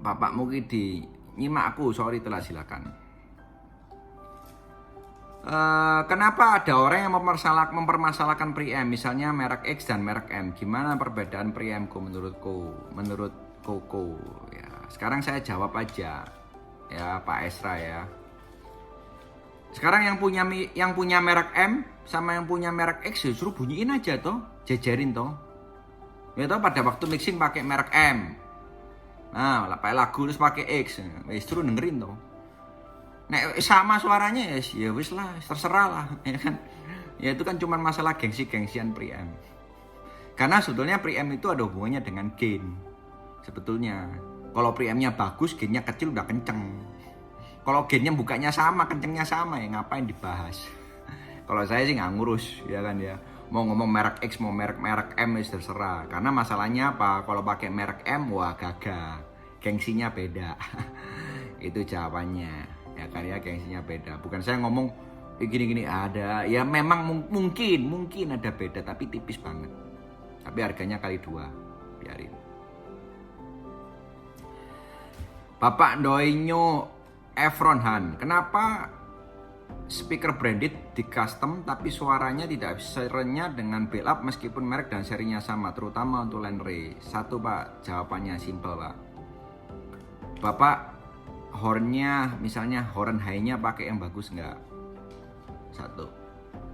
bapakmu ki nyimak aku, sorry telah, silakan. Kenapa ada orang yang mempermasalahkan pre-M, misalnya merek X dan merek M? Gimana perbedaan pre-M-ku menurut Koko? Ya, sekarang saya jawab aja, ya Pak Esra ya. Sekarang yang punya merek M sama yang punya merek X justru bunyiin aja toh, jejerin toh. Ya toh pada waktu mixing pakai merek M. Nah, pakai lagu terus pakai X, justru dengerin toh. Nek sama suaranya ya wis lah, terserah lah, ya kan. Ya itu kan cuma masalah gengsi-gengsian pre-M. Karena sebetulnya pre-M itu ada hubungannya dengan gain. Sebetulnya kalau pre-M-nya bagus, gainnya kecil udah kenceng. Kalau gainnya bukanya sama, kencengnya sama, ya ngapain dibahas. Kalau saya sih nggak ngurus, ya kan ya. Mau ngomong merek X, mau merek M, terserah. Karena masalahnya apa? Kalau pakai merek M, wah gagah. Gengsinya beda. Itu jawabannya. Ya kan ya, gengsinya beda. Bukan saya ngomong gini-gini ada. Ya memang mungkin ada beda, tapi tipis banget. Tapi harganya kali 2. Biarin. Bapak Doinyo Efron Han, kenapa speaker branded di custom tapi suaranya tidak serenyah dengan build up meskipun merek dan serinya sama, terutama untuk Lanre? Satu Pak, jawabannya simple Pak. Bapak hornnya misalnya horn high-nya pakai yang bagus nggak? Satu.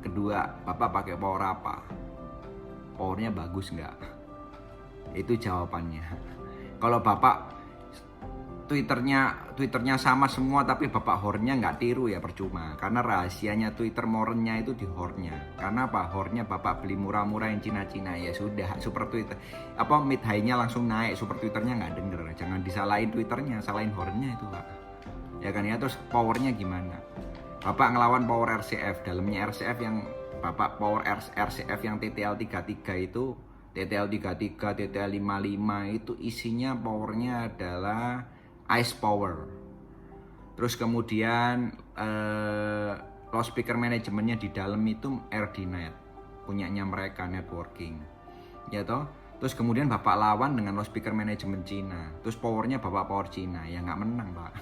Kedua, Bapak pakai power apa? Powernya bagus nggak? Itu jawabannya. Kalau Bapak Twitternya sama semua tapi Bapak hornnya nggak tiru ya percuma. Karena rahasianya Twitter morennya itu di hornnya. Karena apa? Hornnya Bapak beli murah-murah yang Cina-Cina, ya sudah. Super Twitter mid high-nya langsung naik, super Twitternya nggak denger. Jangan disalahin Twitternya, salahin hornnya itu Pak. Ya kan ya. Terus powernya gimana? Bapak ngelawan power RCF, dalamnya RCF yang Bapak power RCF yang TTL 33 itu, TTL 33, TTL 55 itu isinya powernya adalah Ice Power. Terus kemudian loudspeaker manajemennya di dalam itu RDNet, punyanya mereka networking, ya toh. Terus kemudian Bapak lawan dengan loudspeaker manajemen Cina, terus powernya Bapak power Cina, ya nggak menang Pak.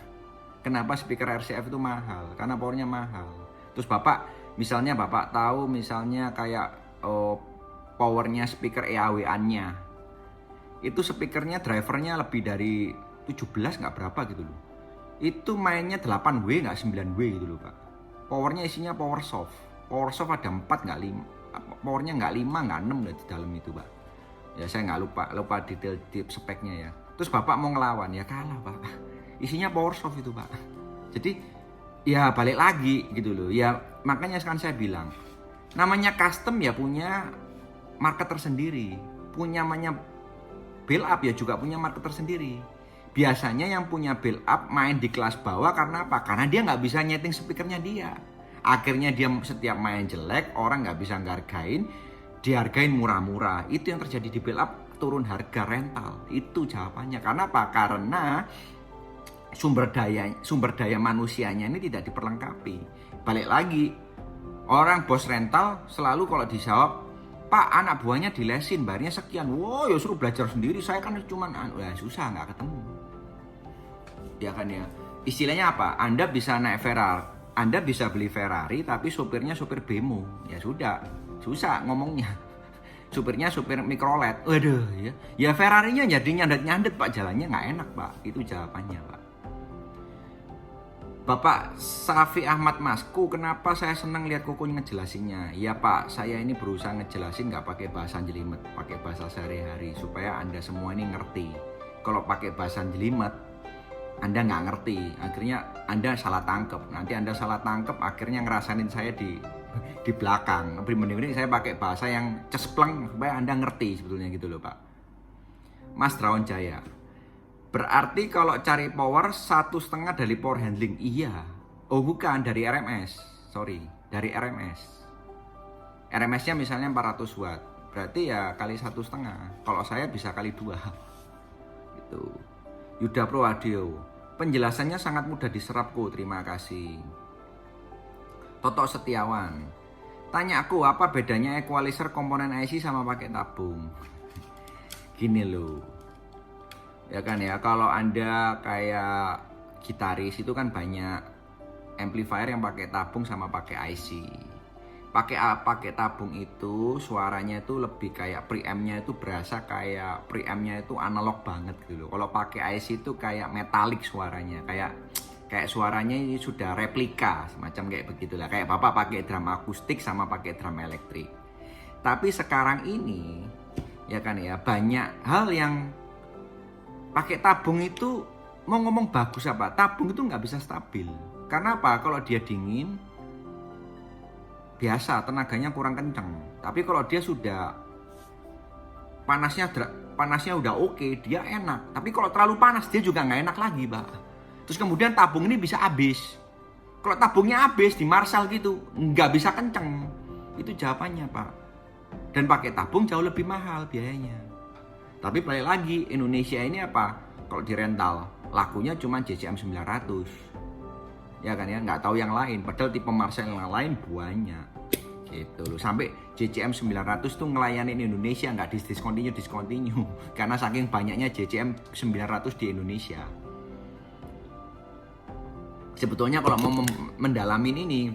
Kenapa speaker RCF itu mahal? Karena powernya mahal. Terus Bapak misalnya Bapak tahu misalnya kayak powernya speaker EAW-nya, itu speakernya drivernya lebih dari 17 nggak berapa gitu loh. Itu mainnya 8W nggak 9W gitu loh Pak. Powernya isinya power soft. Power soft ada 4 nggak 5. Powernya nggak 5 nggak 6 di dalam itu Pak. Ya saya nggak lupa detail speknya ya. Terus Bapak mau ngelawan ya kalah Pak. Isinya power soft itu Pak. Jadi ya balik lagi gitu loh. Ya makanya sekarang saya bilang namanya custom ya punya market tersendiri. Punya namanya build up ya juga punya market tersendiri. Biasanya yang punya build up main di kelas bawah karena apa? Karena dia nggak bisa nyeting speakernya dia. Akhirnya dia setiap main jelek, orang nggak bisa ngehargain, dihargain murah-murah. Itu yang terjadi di build up, turun harga rental. Itu jawabannya. Karena apa? Karena sumber daya manusianya ini tidak diperlengkapi. Balik lagi, orang bos rental selalu kalau dijawab, Pak anak buahnya dilesin, bayarnya sekian. Wow ya suruh belajar sendiri, saya kan cuman ya susah nggak ketemu. Ya kan ya, istilahnya apa? Anda bisa naik Ferrari, Anda bisa beli Ferrari tapi supirnya supir bemo, ya sudah, susah ngomongnya. Supirnya supir mikrolet, waduh ya Ferrarinya jadi nyandet Pak, jalannya nggak enak Pak. Itu jawabannya Pak. Bapak Safi Ahmad Masku, kenapa saya senang lihat Koko ngejelasinnya? Ya Pak, saya ini berusaha ngejelasin nggak pakai bahasa jelimet, pakai bahasa sehari-hari supaya Anda semua ini ngerti. Kalau pakai bahasa jelimet, Anda nggak ngerti, akhirnya Anda salah tangkep. Nanti Anda salah tangkep, akhirnya ngerasain saya di belakang. Mending saya pakai bahasa yang cespleng supaya Anda ngerti sebetulnya gitu loh Pak. Mas Drawn Jaya, berarti kalau cari power 1,5 dari power handling? Iya. Oh bukan, dari RMS. Sorry, dari RMS. RMS-nya misalnya 400 watt. Berarti ya kali 1,5. Kalau saya bisa kali 2. Gitu. Yuda Pro Audio, penjelasannya sangat mudah diserapku, terima kasih. Toto Setiawan, tanya aku apa bedanya equalizer komponen IC sama pakai tabung? Gini loh, Ya kan ya, kalau Anda kayak gitaris itu kan banyak amplifier yang pakai tabung sama pakai IC. Pakai tabung itu suaranya itu lebih kayak preampnya itu berasa kayak preampnya itu analog banget gitu loh. Kalau pakai IC itu kayak metalik suaranya, kayak suaranya ini sudah replika semacam kayak begitulah. Kayak Bapak pakai drum akustik sama pakai drum elektrik. Tapi sekarang ini ya kan ya, banyak hal yang pakai tabung itu, mau ngomong bagus apa, tabung itu nggak bisa stabil. Karena apa? Kalau dia dingin, biasa tenaganya kurang kenceng. Tapi kalau dia sudah panasnya udah oke, dia enak. Tapi kalau terlalu panas, dia juga nggak enak lagi, Pak. Terus kemudian tabung ini bisa habis. Kalau tabungnya habis di Marshall gitu, nggak bisa kenceng. Itu jawabannya, Pak. Dan pakai tabung jauh lebih mahal biayanya. Tapi balik lagi, Indonesia ini apa? Kalau di rental, lakunya cuma JCM 900. Ya kan ya, nggak tahu yang lain. Padahal tipe Marshall yang lain banyak. Gitu loh. Sampai JCM 900 tuh ngelayanin Indonesia, nggak discontinue. Karena saking banyaknya JCM 900 di Indonesia. Sebetulnya kalau mau mendalamin ini,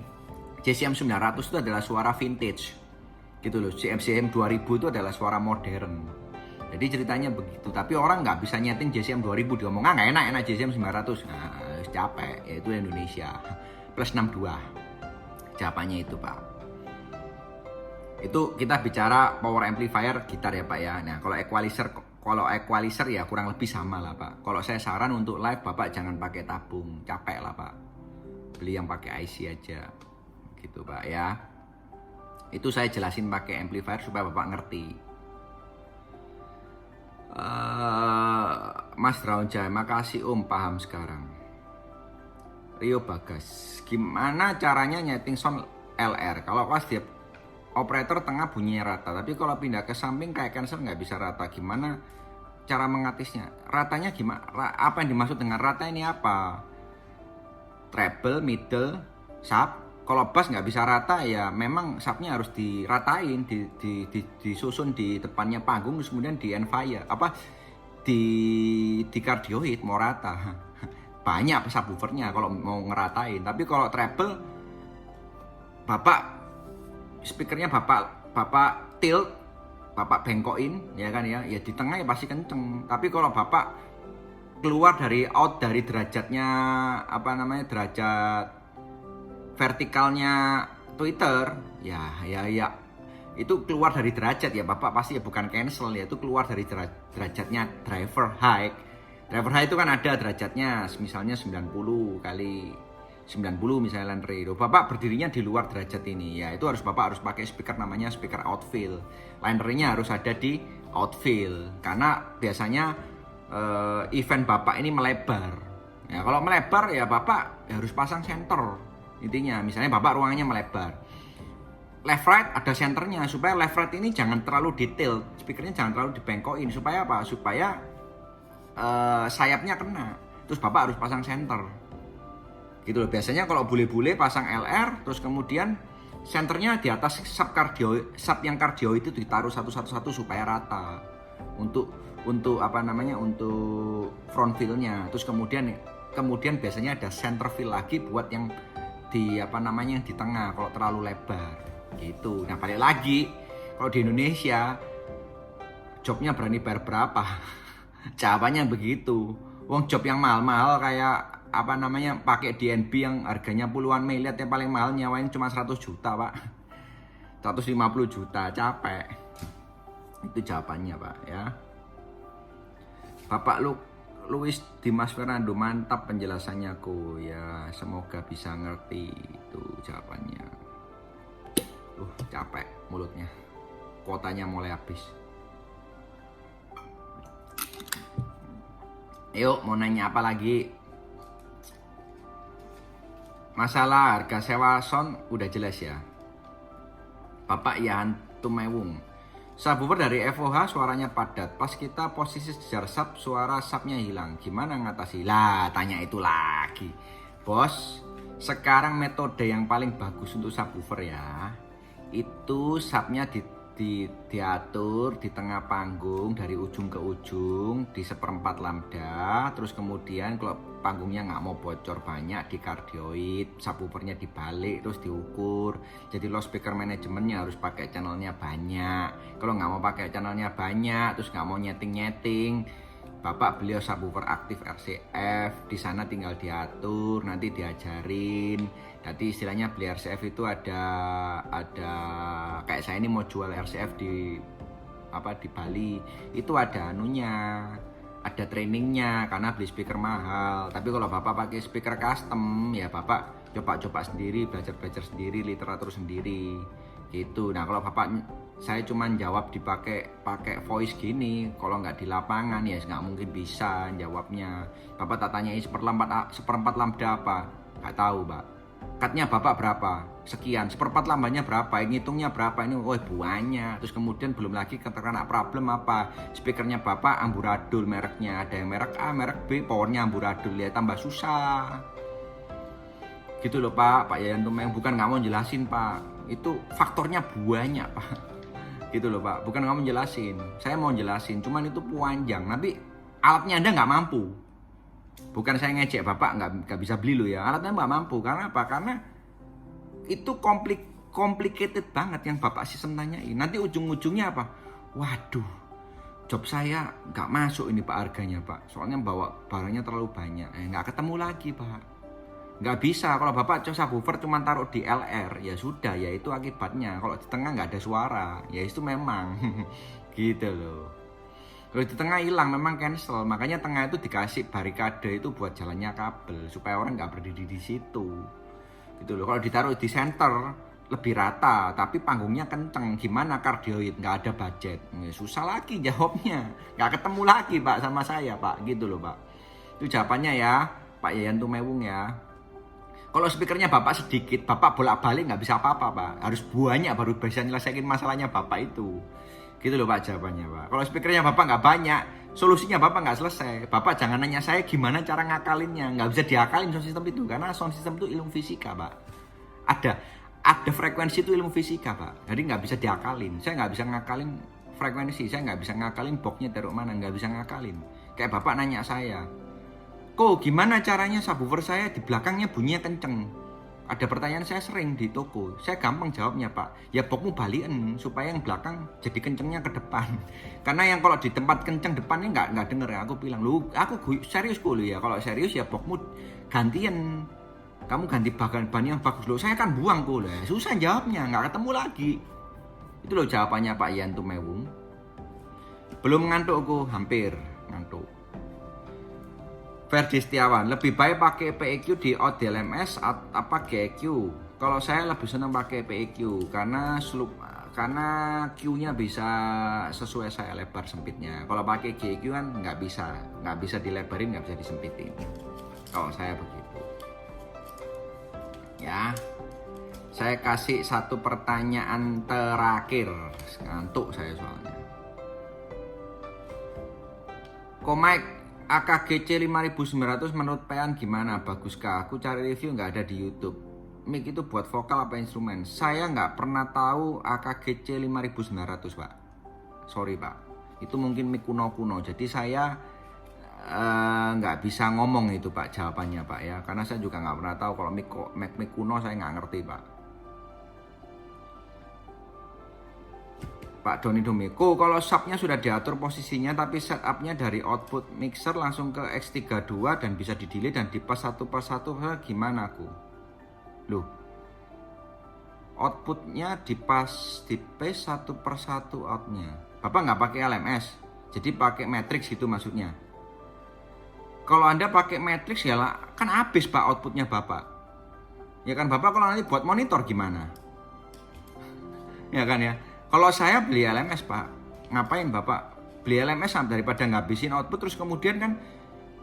JCM 900 itu adalah suara vintage. Gitu loh, JCM 2000 itu adalah suara modern. Jadi ceritanya begitu, tapi orang nggak bisa nyeting JCM 2000, dia ngomong nggak enak JCM 900, nah capek, yaitu Indonesia plus 62, jawabannya itu Pak. Itu kita bicara power amplifier gitar ya Pak ya. Nah kalau equalizer ya kurang lebih sama lah Pak. Kalau saya saran untuk live Bapak jangan pakai tabung, capek lah Pak, beli yang pakai IC aja, gitu Pak ya. Itu saya jelasin pakai amplifier supaya Bapak ngerti. Mas Raunjay, makasih paham sekarang. Rio Bagas, gimana caranya nyeting sound LR? Kalau pas dia operator tengah bunyinya rata, tapi kalau pindah ke samping kayak cancel nggak bisa rata. Gimana cara mengatisnya? Ratanya gimana? Apa yang dimaksud dengan rata ini apa? Treble, middle, sub. Kalau bass nggak bisa rata ya memang subnya harus diratain, disusun di depannya panggung, terus kemudian di envia di cardioid mau rata. Banyak subwoofernya kalau mau ngeratain. Tapi kalau treble, Bapak speakernya Bapak tilt, Bapak bengkokin ya kan ya di tengah ya pasti kenceng. Tapi kalau Bapak keluar dari derajatnya derajat vertikalnya Twitter ya itu keluar dari derajat ya Bapak pasti ya bukan cancel ya, itu keluar dari derajatnya driver high itu kan ada derajatnya misalnya 90 kali 90 misalnya line radio, Bapak berdirinya di luar derajat ini ya, itu Bapak harus pakai speaker namanya speaker outfield, line nya harus ada di outfield karena biasanya event Bapak ini melebar ya. Kalau melebar ya Bapak harus pasang center. Intinya misalnya Bapak ruangannya melebar, left right ada senternya, supaya left right ini jangan terlalu detail, speakernya jangan terlalu dibengkokin, supaya apa? Supaya sayapnya kena, terus Bapak harus pasang center gitu loh. Biasanya kalau bule-bule pasang LR, terus kemudian senternya di atas sub yang cardio itu ditaruh satu supaya rata untuk front feel-nya. Terus kemudian biasanya ada center feel lagi buat yang di di tengah kalau terlalu lebar gitu. Nah balik lagi, kalau di Indonesia jobnya berani bayar berapa? Jawabannya begitu. Wong job yang mahal-mahal kayak pakai DNB yang harganya puluhan miliar, yang paling mahal nyawain cuma 100 juta Pak, 150 juta, capek. Itu jawabannya Pak ya. Bapak Luis Dimas Fernando, mantap penjelasannya ku ya, semoga bisa ngerti. Itu jawabannya. Capek mulutnya, kuotanya mulai habis. Yuk mau nanya apa lagi? Masalah harga sewa sound udah jelas ya Bapak Yan Tumewung. Subwoofer dari FOH suaranya padat, pas kita posisi sejar sub suara subnya hilang, gimana ngatasi? Lah tanya itu lagi bos. Sekarang metode yang paling bagus untuk subwoofer ya, itu subnya diatur di tengah panggung dari ujung ke ujung di 1/4 lambda, terus kemudian kalau panggungnya nggak mau bocor banyak di kardioid, subwoofernya dibalik terus diukur. Jadi loudspeaker manajemennya harus pakai channelnya banyak. Kalau nggak mau pakai channelnya banyak, terus nggak mau nyeting, Bapak beliau subwoofer aktif RCF, di sana tinggal diatur, nanti diajarin. Jadi istilahnya beli RCF itu ada kayak saya ini mau jual RCF di Bali, itu ada anunya, ada trainingnya karena beli speaker mahal. Tapi kalau Bapak pakai speaker custom ya Bapak coba-coba sendiri, belajar sendiri, literatur sendiri gitu. Nah kalau saya cuma jawab pakai voice gini, kalau nggak di lapangan ya nggak mungkin bisa jawabnya. Bapak tak tanyain 1/4 lambda apa, nggak tahu Pak. Cutnya Bapak berapa? Sekian. 1/4 lambanya berapa? Ngitungnya berapa? Ini banyak. Terus kemudian belum lagi kena problem apa? Speakernya Bapak amburadul mereknya. Ada yang merek A, merek B, powernya amburadul ya tambah susah. Gitu loh Pak Yayan Tumeng, bukan nggak mau jelasin Pak. Itu faktornya banyak Pak. Gitu loh Pak, bukan nggak mau jelasin. Saya mau jelasin, cuman itu panjang. Tapi alatnya Anda nggak mampu. Bukan saya ngejek Bapak nggak bisa beli loh ya, alatnya nggak mampu. Karena apa? Karena itu complicated banget yang Bapak sistem tanyain. Nanti ujung-ujungnya apa? Waduh, job saya nggak masuk ini Pak harganya Pak. Soalnya bawa barangnya terlalu banyak. Nggak ketemu lagi Pak. Nggak bisa. Kalau Bapak subwoofer cuma taruh di LR, ya sudah, ya itu akibatnya. Kalau di tengah nggak ada suara, ya itu memang gitu loh. Kalau di tengah hilang memang cancel, makanya tengah itu dikasih barikade itu buat jalannya kabel supaya orang nggak berdiri di situ. Gitu loh. Kalau ditaruh di center lebih rata, tapi panggungnya kenceng, gimana kardioid, nggak ada budget, susah lagi jawabnya, nggak ketemu lagi Pak sama saya Pak, gitu loh Pak. Itu jawabannya ya Pak Yayan Tumewung ya. Kalau speakernya Bapak sedikit, Bapak bolak-balik nggak bisa apa-apa Pak, harus banyak baru bisa nyelesain masalahnya Bapak itu. Gitu loh Pak jawabannya Pak. Kalau speakernya Bapak nggak banyak, solusinya Bapak nggak selesai. Bapak jangan nanya saya gimana cara ngakalinnya, nggak bisa diakalin sound system itu, karena sound system itu ilmu fisika Pak. Ada frekuensi itu ilmu fisika Pak, jadi nggak bisa diakalin. Saya nggak bisa ngakalin frekuensi, saya nggak bisa ngakalin boxnya taruh mana, nggak bisa ngakalin. Kayak Bapak nanya saya, kok gimana caranya subwoofer saya di belakangnya bunyinya kenceng? Ada pertanyaan saya sering di toko, saya gampang jawabnya Pak, ya boxmu balikin supaya yang belakang jadi kencengnya ke depan. Karena yang kalau di tempat kenceng depannya nggak denger ya. Aku bilang, lu aku serius kok lu ya, kalau serius ya boxmu gantian, kamu ganti ban yang bagus loh, saya kan buang kok lah. Susah jawabnya, nggak ketemu lagi. Itu loh jawabannya Pak Yayan Tumewung. Belum ngantuk aku, hampir ngantuk. Ferdi Setiawan, lebih baik pakai PEQ di out DLMS apa GEQ? Kalau saya lebih senang pakai PEQ karena Q-nya bisa sesuai saya lebar sempitnya. Kalau pakai GEQ kan nggak bisa dilebarin, nggak bisa disempitin. Kalau saya begitu. Ya, saya kasih satu pertanyaan terakhir, ngantuk saya soalnya. Komik AKGC 5900 menurut Pean gimana? Baguskah? Aku cari review nggak ada di YouTube. Mic itu buat vokal apa instrumen? Saya nggak pernah tahu AKGC 5900 Pak. Sorry Pak. Itu mungkin mic kuno-kuno. Jadi saya nggak bisa ngomong itu Pak jawabannya Pak ya. Karena saya juga nggak pernah tahu kalau mic kuno saya nggak ngerti Pak. Pak Doni Domiko, kalau subnya sudah diatur posisinya tapi setupnya dari output mixer langsung ke X32 dan bisa di-delay dan di-pas satu per satu, gimana aku? Loh, outputnya di-pas satu per satu outnya. Bapak nggak pakai LMS, jadi pakai matrix gitu maksudnya. Kalau Anda pakai matrix ya lah, kan habis Pak outputnya Bapak. Ya kan Bapak kalau nanti buat monitor gimana? Ya kan ya. Kalau saya beli LMS Pak, ngapain Bapak beli LMS daripada ngabisin output terus kemudian kan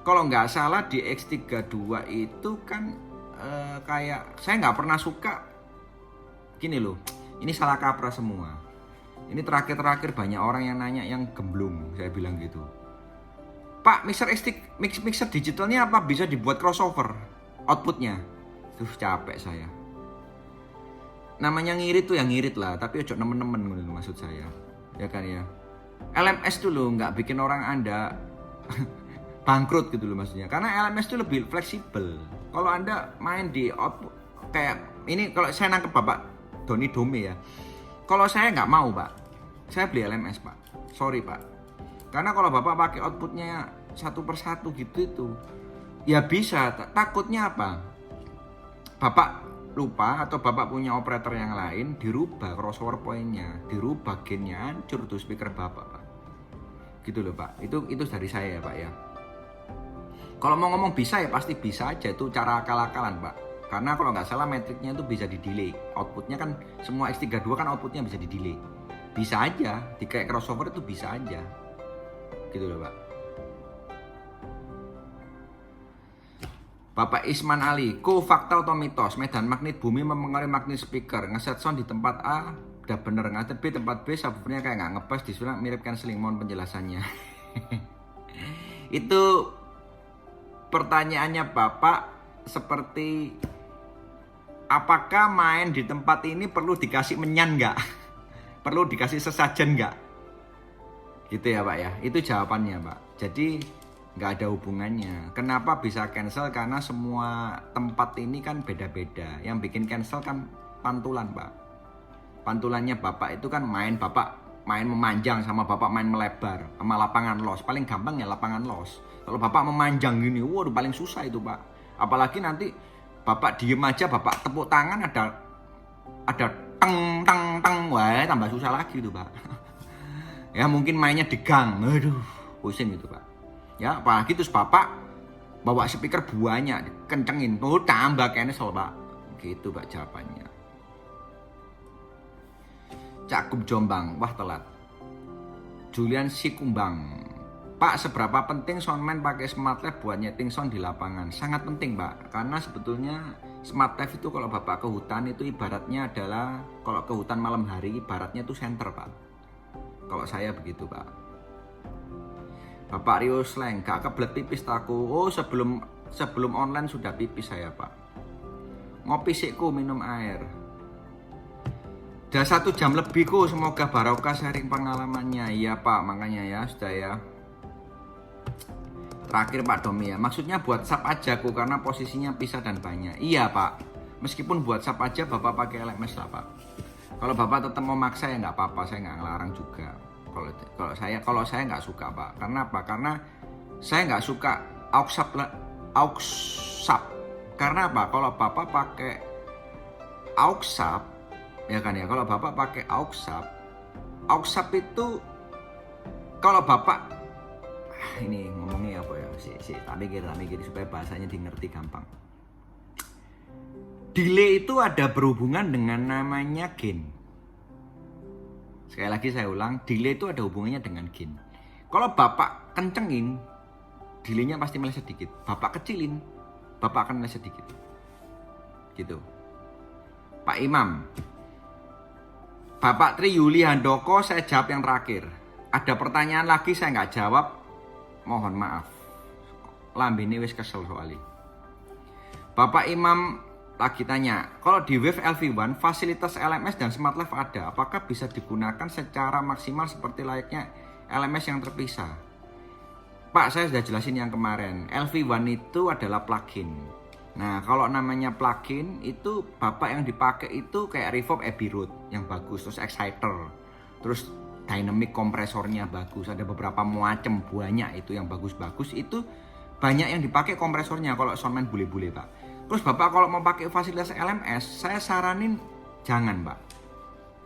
kalau nggak salah di X32 itu kan kayak saya nggak pernah suka gini loh, ini salah kaprah semua. Ini terakhir banyak orang yang nanya yang gemblung, saya bilang gitu. Pak, mixer digitalnya apa bisa dibuat crossover outputnya? Capek saya. namanya ngirit tuh yang ngirit lah, tapi ojo nemen-nemen gitu maksud saya. Ya kan ya. LMS tuh loh nggak bikin orang Anda bangkrut gitu loh maksudnya. Karena LMS tuh lebih fleksibel. Kalau Anda main di output kayak ini, kalau saya nangkep Bapak Doni Dome ya. Kalau saya nggak mau Pak, saya beli LMS Pak. Sorry Pak. Karena kalau Bapak pakai outputnya satu persatu gitu itu, ya bisa. Takutnya apa? Bapak lupa atau Bapak punya operator yang lain, dirubah crossover point-nya, dirubah gain-nya, hancur tuh speaker Bapak Pak. Gitu loh Pak. Itu dari saya ya Pak ya. Kalau mau ngomong bisa ya pasti bisa aja, itu cara akal-akalan Pak. Karena kalau nggak salah metriknya itu bisa di delay. Outputnya kan semua X32 kan outputnya bisa di delay. Bisa aja, di kayak crossover itu bisa aja. Gitu loh Pak. Bapak Isman Ali, fakta atau mitos? Medan magnet bumi mempengaruhi magnet speaker. Ngeset sound di tempat A udah bener, ngeset B tempat B subwoofernya kayak nggak ngepas, disuruh mirip cancelling. Mohon penjelasannya. Itu pertanyaannya Bapak seperti apakah main di tempat ini perlu dikasih menyan nggak? Perlu dikasih sesajen nggak? Gitu ya Pak ya. Itu jawabannya Pak. Jadi nggak ada hubungannya. Kenapa bisa cancel? Karena semua tempat ini kan beda-beda. Yang bikin cancel kan pantulan Pak. Pantulannya Bapak itu kan Bapak main memanjang sama Bapak main melebar sama lapangan los. Paling gampang ya lapangan los. Kalau Bapak memanjang gini, waduh paling susah itu Pak. Apalagi nanti Bapak diem aja, Bapak tepuk tangan ada teng teng teng, wah tambah susah lagi itu Pak. Ya mungkin mainnya di gang, aduh pusing itu Pak. Ya apalagi terus Bapak bawa speaker banyak, kencengin, tuh tambah cancel Pak. Gitu Pak jawabannya. Cakup Jombang, wah telat. Julian Sikumbang, Pak, seberapa penting soundman pakai smart lab buat nyeting sound di lapangan? Sangat penting Pak, karena sebetulnya smart lab itu kalau Bapak ke hutan itu ibaratnya adalah, kalau ke hutan malam hari ibaratnya itu center Pak. Kalau saya begitu Pak. Bapak Rio Sleng, gak kebelet pipis taku. Oh sebelum online sudah pipis saya Pak. Ngopi sikku, minum air. Udah 1 jam lebih kok, semoga barokah sharing pengalamannya. Iya Pak, makanya ya sudah ya. Terakhir Pak Domi ya, maksudnya buat sub aja kok karena posisinya pisah dan banyak. Iya Pak, meskipun buat sub aja Bapak pakai LMS lah Pak. Kalau Bapak tetap mau maksa ya nggak apa-apa, saya nggak ngelarang juga. Kalau saya nggak suka Pak, karena apa? Karena saya nggak suka aux sub. Karena apa? Kalau Bapak pakai aux sub, ya kan ya. Kalau Bapak pakai aux sub itu kalau Bapak ini ngomongnya apa ya? Tak mikir supaya bahasanya dimengerti gampang. Delay itu ada berhubungan dengan namanya gain. Sekali lagi saya ulang, delay itu ada hubungannya dengan gain. Kalau Bapak kencengin, delaynya pasti meleset dikit. Bapak kecilin, Bapak akan meleset dikit. Gitu. Pak Imam, Bapak Tri Yuli Handoko, saya jawab yang terakhir. Ada pertanyaan lagi saya nggak jawab, mohon maaf. Lambene wis kesel soalnya. Bapak Imam lagi tanya, kalau di Wave LV1 fasilitas LMS dan Smart Life ada, apakah bisa digunakan secara maksimal seperti layaknya LMS yang terpisah? Pak, saya sudah jelasin yang kemarin. LV1 itu adalah plugin. Nah, kalau namanya plugin itu Bapak yang dipakai itu kayak Reverb Abbey Road yang bagus, terus exciter, terus dynamic kompresornya bagus, ada beberapa macam banyak itu yang bagus-bagus, itu banyak yang dipakai kompresornya kalau soundman bule-bule Pak. Terus Bapak kalau mau pakai fasilitas LMS, saya saranin jangan Pak.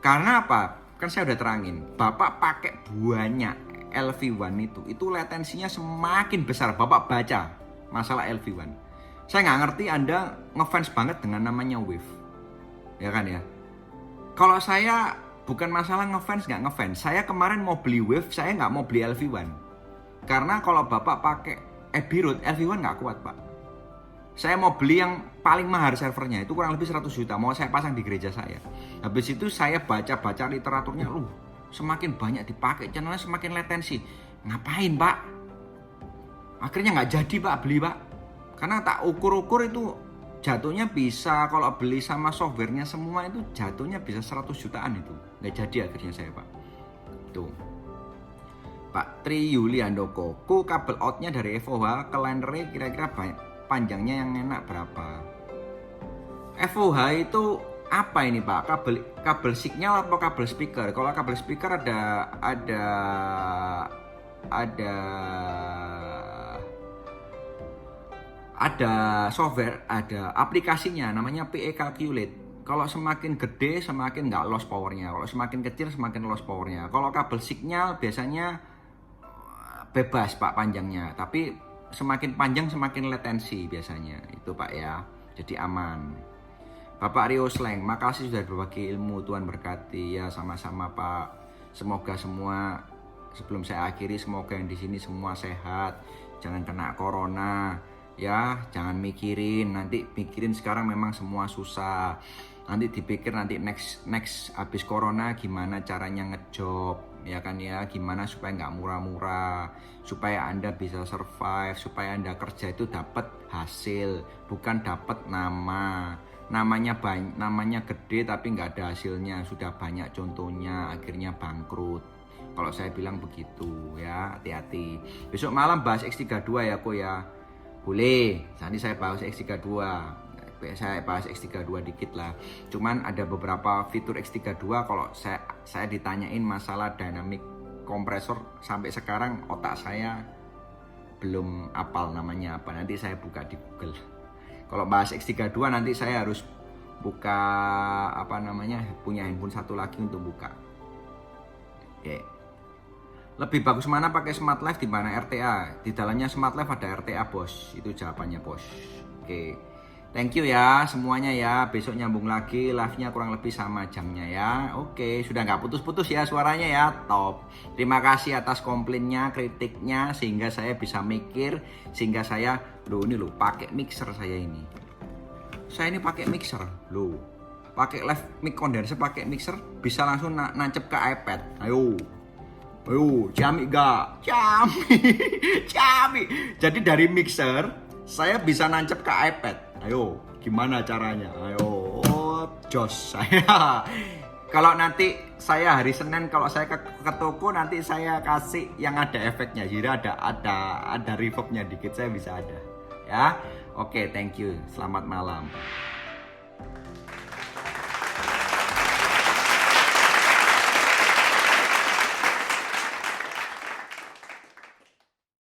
Karena apa? Kan saya udah terangin, Bapak pakai banyak LV1 itu latensinya semakin besar. Bapak baca masalah LV1. Saya nggak ngerti Anda ngefans banget dengan namanya Wave, ya kan ya. Kalau saya bukan masalah ngefans nggak ngefans. Saya kemarin mau beli Wave, saya nggak mau beli LV1. Karena kalau Bapak pakai Abbey Road, LV1 nggak kuat Pak. Saya mau beli yang paling mahal servernya, itu kurang lebih 100 juta. Mau saya pasang di gereja saya. Habis itu saya baca-baca literaturnya, semakin banyak dipakai, channelnya semakin latensi. Ngapain Pak? Akhirnya nggak jadi Pak beli Pak. Karena tak ukur-ukur itu jatuhnya bisa kalau beli sama softwarenya semua itu jatuhnya bisa 100 jutaan itu. Nggak jadi akhirnya saya Pak. Tuh. Pak Tri Yuli Handoko, ku kabel outnya dari FOH ke linernya kira-kira panjangnya yang enak berapa? FOH itu apa ini Pak? Kabel signal atau kabel speaker? Kalau kabel speaker ada software, ada aplikasinya namanya PE Calculate. Kalau semakin gede semakin nggak loss powernya, kalau semakin kecil semakin loss powernya. Kalau kabel signal biasanya bebas Pak panjangnya, tapi semakin panjang semakin latensi biasanya itu Pak ya, jadi aman. Bapak Rio Sleng, makasih sudah berbagi ilmu, Tuhan berkati ya. Sama-sama Pak, semoga semua, sebelum saya akhiri, semoga yang di sini semua sehat, jangan kena corona ya, jangan mikirin sekarang memang semua susah, nanti dipikir nanti next habis corona gimana caranya ngejob ya kan ya, gimana supaya nggak murah-murah, supaya Anda bisa survive, supaya Anda kerja itu dapat hasil, bukan dapat namanya gede tapi nggak ada hasilnya, sudah banyak contohnya akhirnya bangkrut. Kalau saya bilang begitu ya, hati-hati. Besok malam bahas X32 ya kok ya. Boleh, nanti saya bahas X32. Saya bahas X32 dikit lah. Cuman ada beberapa fitur X32 kalau saya ditanyain masalah dynamic kompresor sampai sekarang otak saya belum apal namanya apa. Nanti saya buka di Google. Kalau bahas X32 nanti saya harus buka punya handphone satu lagi untuk buka. Oke. Lebih bagus mana pakai Smart Life di mana RTA? Di dalamnya Smart Life ada RTA bos. Itu jawabannya bos. Oke. Thank you ya semuanya ya. Besok nyambung lagi, live-nya kurang lebih sama jamnya ya. Oke, sudah nggak putus-putus ya suaranya ya. Top. Terima kasih atas komplainnya, kritiknya, sehingga saya bisa mikir, sehingga saya ini pakai mixer saya ini. Saya ini pakai mixer loh. Pakai live mic condenser, pakai mixer bisa langsung nancep ke iPad. Ayo, Ciami gak? Ciami. Jadi dari mixer saya bisa nancep ke iPad. Ayo, gimana caranya? Ayo, jos saya. Kalau nanti saya hari Senin kalau saya ke toko nanti saya kasih yang ada efeknya. Jadi ada reverbnya dikit, saya bisa ada. Ya. Oke, thank you. Selamat malam.